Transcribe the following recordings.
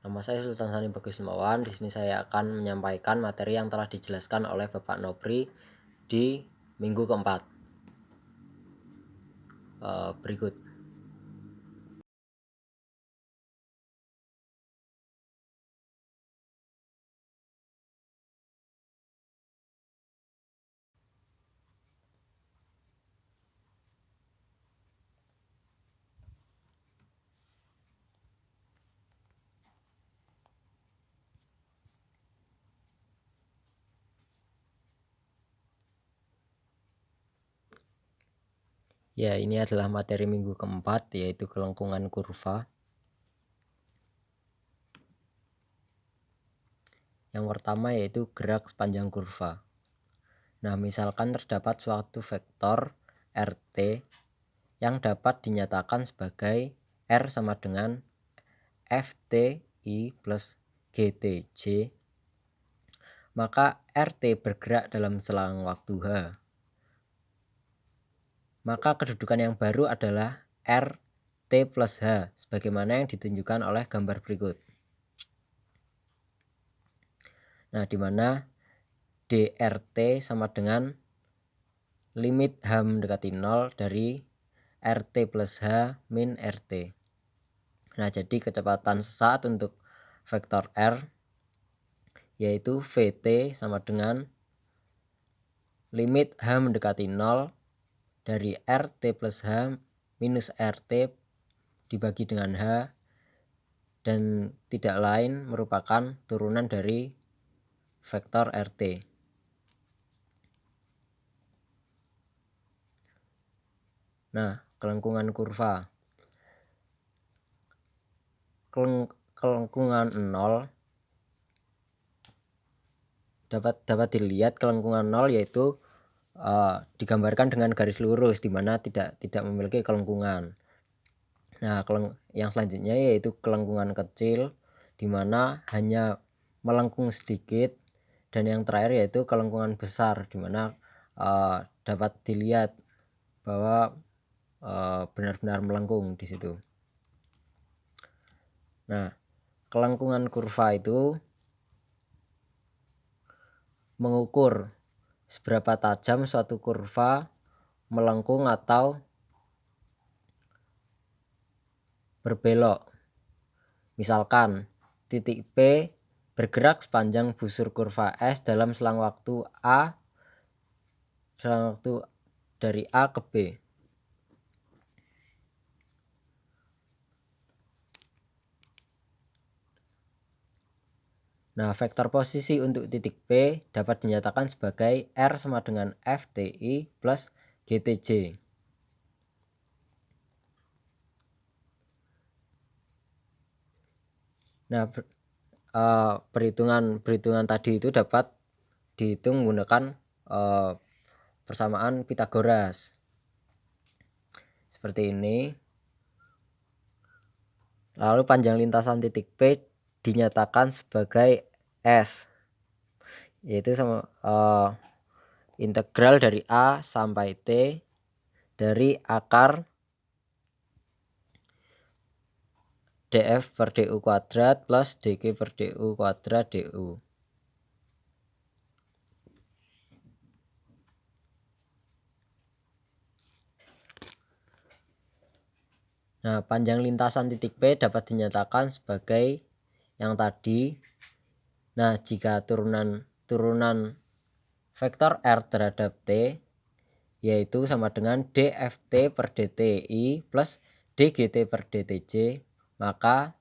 Nama saya Sultan Sani Bagus Limawan. Di sini saya akan menyampaikan materi yang telah dijelaskan oleh Bapak Nopri di minggu keempat. Berikut. Ya, ini adalah materi minggu keempat, yaitu kelengkungan kurva. Yang pertama yaitu gerak sepanjang kurva. Nah, misalkan terdapat suatu vektor RT yang dapat dinyatakan sebagai R sama dengan FTI plus GTJ, maka RT bergerak dalam selang waktu H. Maka kedudukan yang baru adalah RT plus H, sebagaimana yang ditunjukkan oleh gambar berikut. Nah, di mana DRT sama dengan limit H mendekati 0 dari RT plus H min RT. Nah, jadi kecepatan sesaat untuk vektor R yaitu VT sama dengan limit H mendekati 0 dari RT plus H minus RT dibagi dengan H, dan tidak lain merupakan turunan dari vektor RT. Nah, kelengkungan kurva. Kelengkungan 0 dapat dilihat kelengkungan 0 yaitu digambarkan dengan garis lurus di mana tidak memiliki kelengkungan. Nah, yang selanjutnya yaitu kelengkungan kecil di mana hanya melengkung sedikit, dan yang terakhir yaitu kelengkungan besar di mana dapat dilihat bahwa benar-benar melengkung di situ. Nah, kelengkungan kurva itu mengukur seberapa tajam suatu kurva melengkung atau berbelok. Misalkan titik P bergerak sepanjang busur kurva S dalam selang waktu dari A ke B. Nah, vektor posisi untuk titik P dapat dinyatakan sebagai R sama dengan FTI plus GTJ. Nah, perhitungan tadi itu dapat dihitung menggunakan persamaan Pythagoras. Seperti ini. Lalu panjang lintasan titik P dinyatakan sebagai S, yaitu sama integral dari A sampai T dari akar df per du kuadrat plus dg per du kuadrat du. Nah, panjang lintasan titik P dapat dinyatakan sebagai yang tadi. Nah, jika turunan vektor R terhadap T yaitu sama dengan dft per dti plus dgt per dtj, maka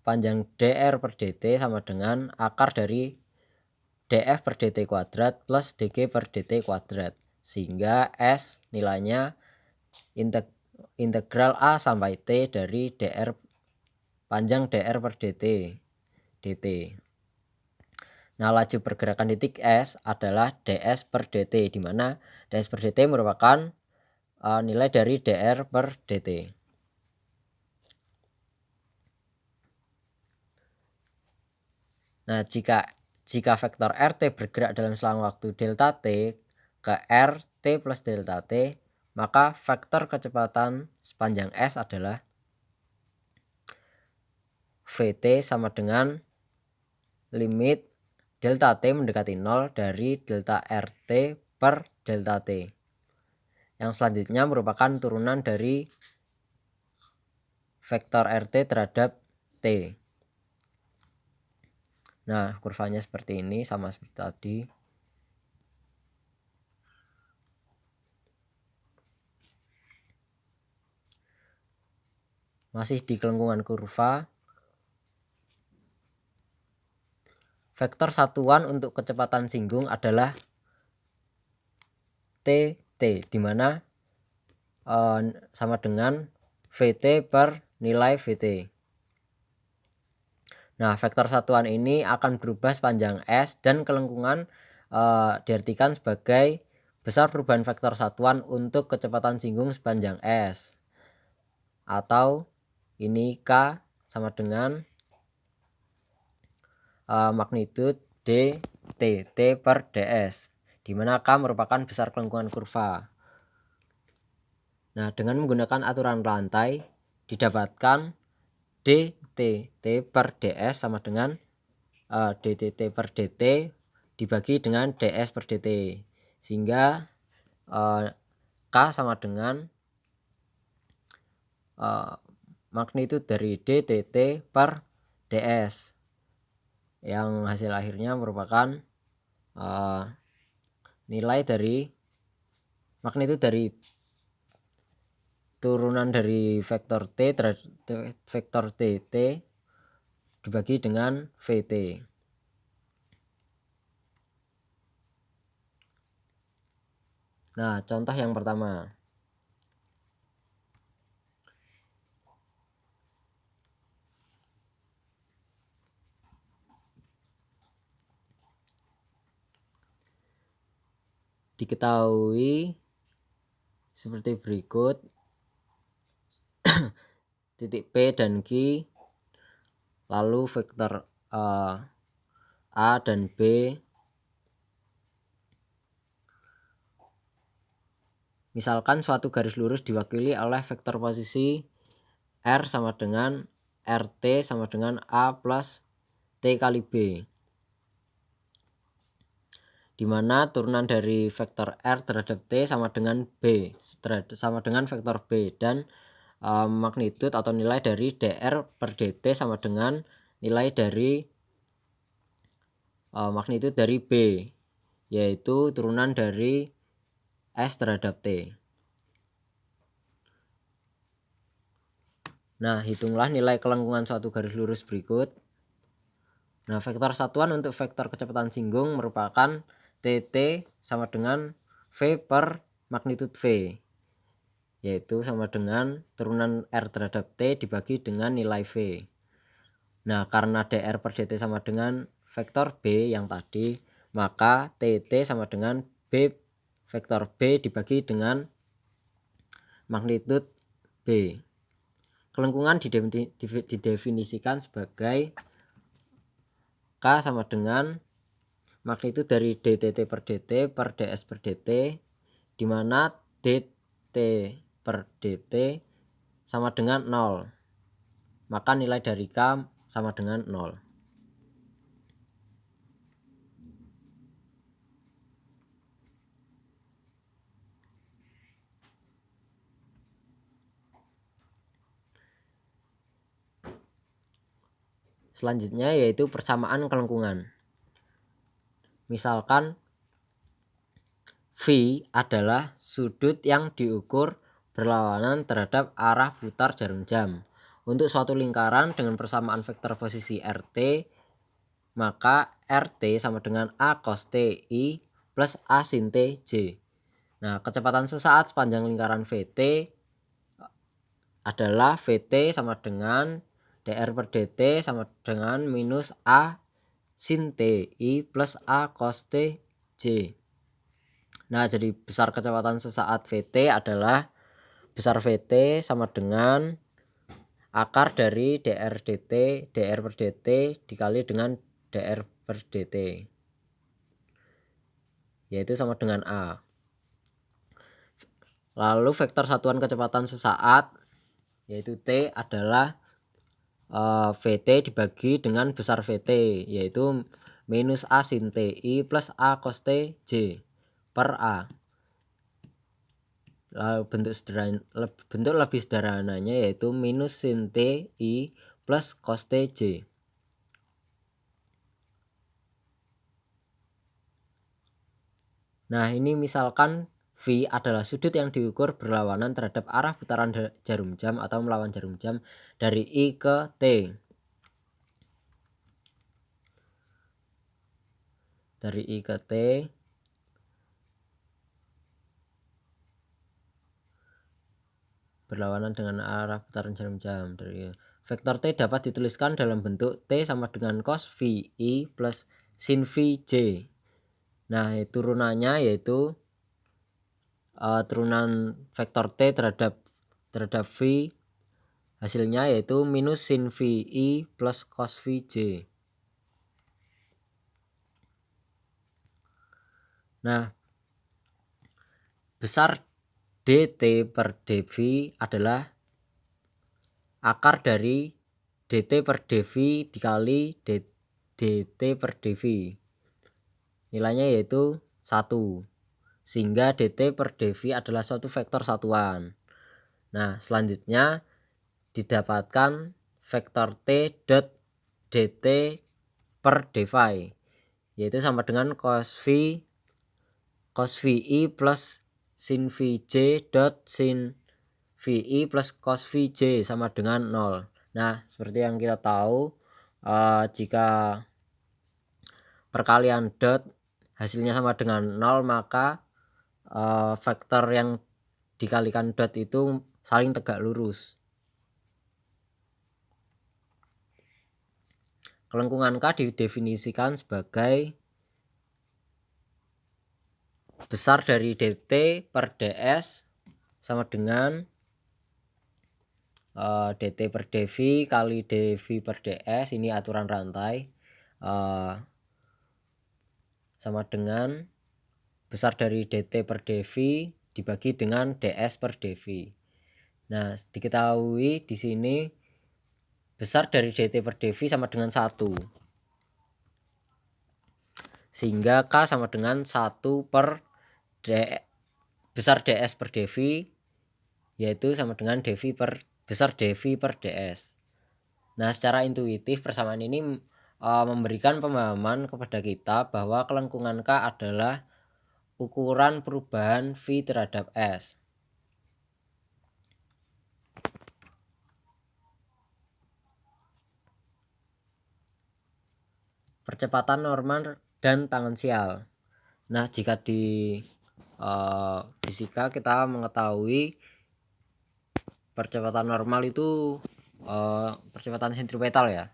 panjang dr per dt sama dengan akar dari df per dt kuadrat plus dg per dt kuadrat, sehingga S nilainya integral A sampai T dari dr panjang dr per dt. Nah, laju pergerakan titik S adalah ds per dt, di mana ds per dt merupakan nilai dari dr per dt. Nah, jika vektor RT bergerak dalam selang waktu delta T ke RT plus delta T, maka vektor kecepatan sepanjang S adalah Vt sama dengan limit delta T mendekati 0 dari delta RT per delta T. Yang selanjutnya merupakan turunan dari vektor RT terhadap T. Nah, kurvanya seperti ini, sama seperti tadi. Masih di kelengkungan kurva, vektor satuan untuk kecepatan singgung adalah TT, di mana sama dengan Vt per nilai Vt. Nah, vektor satuan ini akan berubah sepanjang S dan kelengkungan diartikan sebagai besar perubahan vektor satuan untuk kecepatan singgung sepanjang S. Atau ini K sama dengan magnitude dT per ds, di mana K merupakan besar kelengkungan kurva. Nah, dengan menggunakan aturan rantai didapatkan dT per ds sama dengan dT per dt dibagi dengan ds per dt, sehingga K sama dengan magnitude dari dT per ds, yang hasil akhirnya merupakan nilai dari magnitude dari turunan dari vektor T terhadap vektor dt dibagi dengan Vt. Nah, contoh yang pertama. Diketahui seperti berikut. Titik P dan Q, lalu vektor A dan B. Misalkan suatu garis lurus diwakili oleh vektor posisi R sama dengan RT sama dengan A plus T kali B, di mana turunan dari vektor R terhadap T sama dengan B, sama dengan vektor B, dan magnitude atau nilai dari dr per dt sama dengan nilai dari magnitude dari B, yaitu turunan dari S terhadap T. Nah, hitunglah nilai kelengkungan suatu garis lurus berikut. Nah, vektor satuan untuk vektor kecepatan singgung merupakan TT sama dengan V per magnitude V, yaitu sama dengan turunan R terhadap T dibagi dengan nilai V. Nah, karena dr per dt sama dengan vektor B yang tadi, maka TT sama dengan B vektor B dibagi dengan magnitude B. Kelengkungan didefinisikan sebagai K sama dengan magnitude dari dT per dt per ds per dt, di mana dt per dt sama dengan 0, maka nilai dari K sama dengan 0. Selanjutnya yaitu persamaan kelengkungan. Misalkan V adalah sudut yang diukur berlawanan terhadap arah putar jarum jam. Untuk suatu lingkaran dengan persamaan vektor posisi RT, maka RT sama dengan A cos T I plus A sin T J. Nah, kecepatan sesaat sepanjang lingkaran VT adalah VT sama dengan dr per dt sama dengan minus A sin T I plus A cos T J. Nah, jadi besar kecepatan sesaat Vt adalah besar Vt sama dengan akar dari dr per dt dikali dengan dr per dt, yaitu sama dengan A. Lalu vektor satuan kecepatan sesaat yaitu T adalah VT dibagi dengan besar VT, yaitu minus A sin TI plus A cos TJ per A. Lalu bentuk lebih sederhananya yaitu minus sin TI plus cos TJ. Nah, ini misalkan V adalah sudut yang diukur berlawanan terhadap arah putaran jarum jam atau melawan jarum jam dari I ke T. Dari I ke T berlawanan dengan arah putaran jarum jam. Dari vektor T dapat dituliskan dalam bentuk T sama dengan cos VI plus sin VJ. Nah, turunannya yaitu turunan vektor T terhadap V, hasilnya yaitu minus sin VI plus cos VJ. Nah, besar dt per dv adalah akar dari dt per dv dikali dt per dv. Nilainya yaitu 1. Sehingga dt per dv adalah suatu vektor satuan. Nah, selanjutnya didapatkan vektor t dot dt per dv, yaitu sama dengan cos vi plus sin vj dot sin vi plus cos vj sama dengan 0. Nah, seperti yang kita tahu, jika perkalian dot hasilnya sama dengan 0, maka vektor yang dikalikan dot itu saling tegak lurus. Kelengkungan K didefinisikan sebagai besar dari dt per ds sama dengan dt per dv kali dv per ds, ini aturan rantai, sama dengan besar dari dt per dv dibagi dengan ds per dv. Nah, diketahui di sini besar dari dt per dv sama dengan 1, sehingga K sama dengan 1 per besar ds per dv, yaitu sama dengan besar dv per ds. Nah, secara intuitif persamaan ini memberikan pemahaman kepada kita bahwa kelengkungan K adalah ukuran perubahan V terhadap S. Percepatan normal dan tangensial. Nah, jika di fisika kita mengetahui percepatan normal itu percepatan sentripetal ya.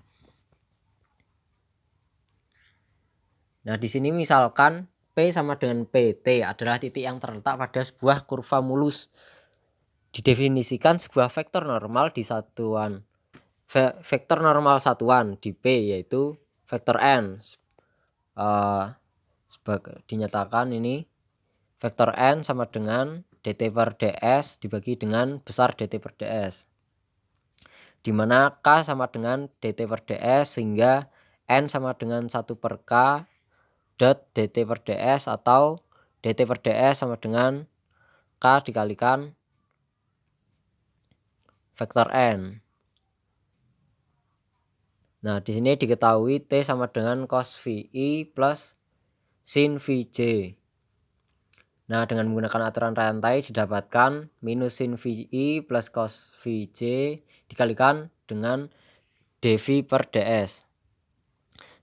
Nah, di sini misalkan P sama dengan PT adalah titik yang terletak pada sebuah kurva mulus. Didefinisikan sebuah vektor normal di satuan vektor normal satuan di P yaitu vektor N. Dinyatakan ini vektor N sama dengan dt per ds dibagi dengan besar dt per ds, di mana K sama dengan dt per ds, sehingga N sama dengan 1 per K dot dt per ds, atau dt per ds sama dengan K dikalikan vektor N. Nah, di sini diketahui T sama dengan cos VI plus sin VJ. Nah, dengan menggunakan aturan rantai didapatkan minus sin VI plus cos VJ dikalikan dengan dv per ds.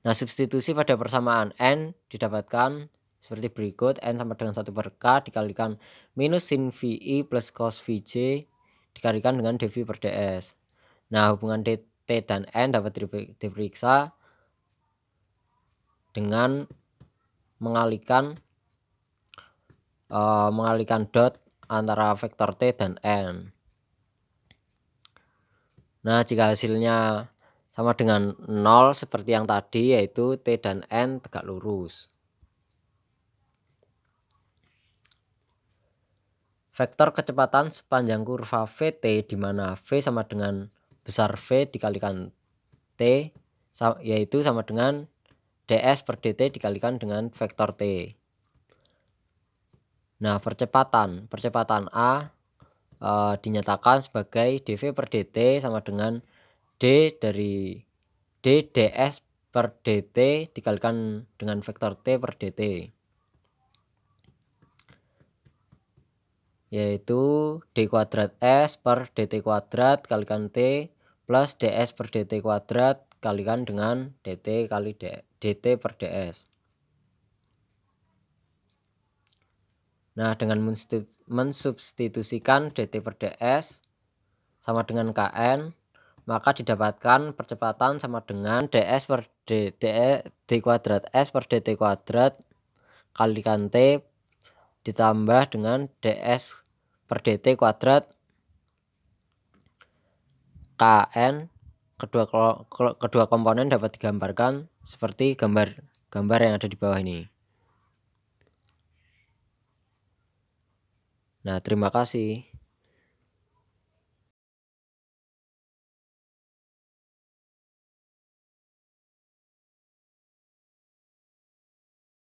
Nah, substitusi pada persamaan N didapatkan seperti berikut. N sama dengan 1 per K dikalikan minus sin VI plus cos VJ dikalikan dengan dv per ds. Nah, hubungan dt dan N dapat diperiksa dengan mengalihkan dot antara vektor T dan N. Nah, jika hasilnya sama dengan 0 seperti yang tadi, yaitu T dan N tegak lurus. Vektor kecepatan sepanjang kurva VT di mana V sama dengan besar V dikalikan T yaitu sama dengan ds per dt dikalikan dengan vektor T. Nah, percepatan A dinyatakan sebagai dv per dt sama dengan d dari d ds per dt dikalikan dengan vektor T per dt, yaitu d kuadrat s per dt kuadrat kalikan T plus ds per dt kuadrat kalikan dengan dt kali dt per ds. Nah, dengan mensubstitusikan dt per ds sama dengan kn, maka didapatkan percepatan sama dengan ds per d kuadrat s per dt kuadrat kalikan T ditambah dengan ds per dt kuadrat kn. Kedua komponen dapat digambarkan seperti gambar yang ada di bawah ini. Nah, terima kasih.